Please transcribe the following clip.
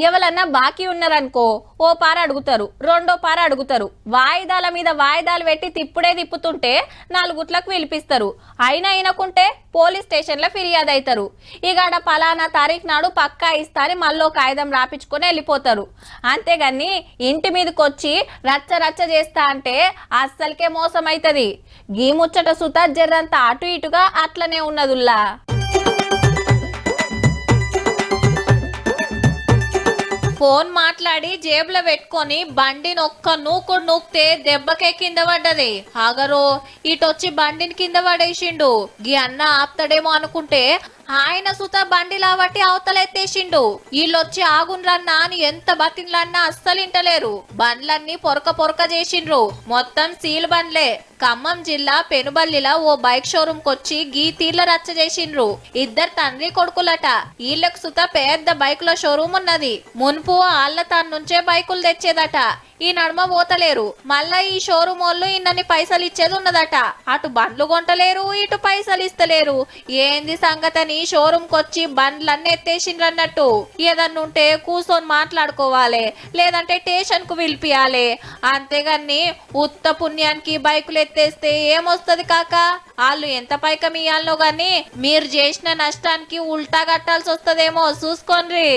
ఎవరన్నా బాకీ ఉన్నారనుకో ఓ పార అడుగుతారు, రెండో పార అడుగుతారు. వాయిదాల మీద వాయిదాలు పెట్టి తిప్పుడే తిప్పుతుంటే నాలుగుట్లకు పిలిపిస్తారు. అయినా అయినకుంటే పోలీస్ స్టేషన్లో ఫిర్యాదు అవుతారు. ఇక ఆడ పలానా తారీఖు నాడు పక్కా ఇస్తా అని మళ్ళీ కాగితం రాపించుకొని వెళ్ళిపోతారు. అంతేగాని ఇంటి మీదకి వచ్చి రచ్చ రచ్చ చేస్తా అంటే అస్సలకే మోసం అవుతుంది. గీ ముచ్చట సుతా జర్రంతా అటు ఇటుగా అట్లనే ఉన్నదుల్లా. ఫోన్ మాట్లాడి జేబులో పెట్టుకొని బండి నొక్క నూకుడు నూక్తే దెబ్బకే కింద పడ్డది. ఆగరో ఇటొచ్చి బండిని కింద పడేసిండు. గీ అన్న ఆపుతాడేమో అనుకుంటే ఆయన సుత బండి లాబట్టి అవతలెత్తేసిండు. వీళ్ళొచ్చి ఆగుండ్రన్నా అని ఎంత బతిన్లన్నా అస్సలు ఇంటలేరు. బండ్లన్నీ పొరక పొరక చేసిండ్రు. మొత్తం సీల్ బండ్లే. ఖమ్మం జిల్లా పెనుబల్లిలా ఓ బైక్ షోరూమ్ కొచ్చి గీ తీర్ల రచ్చ చేసిండ్రు. ఇద్దరు తండ్రి కొడుకులట. వీళ్ళకు సుత పెద్ద బైకుల షోరూమ్ ఉన్నది. మున్పు ఆళ్ల తన నుంచే బైకులు తెచ్చేదట. ఈ నడుమ పోతలేరు. మళ్ళా ఈ షోరూమ్ వాళ్ళు ఇన్నని పైసలు ఇచ్చేది ఉన్నదట. అటు బండ్లు కొంటలేరు, ఇటు పైసలు ఇస్తలేరు. ఏంది సంగతని షోరూమ్ కొచ్చి బండ్లన్నీ ఎత్తేసిండ్రన్నట్టు. ఏదన్నుంటే కూర్చొని మాట్లాడుకోవాలి, లేదంటే స్టేషన్ కు పిలిపియాలి. అంతేగాని ఉత్త పుణ్యానికి బైకులు ఎత్తేస్తే ఏమొస్తుంది కాక? వాళ్ళు ఎంత పైకం ఇయ్యాలనో గాని మీరు చేసిన నష్టానికి ఉల్టా కట్టాల్సి వస్తుందేమో చూసుకోండి.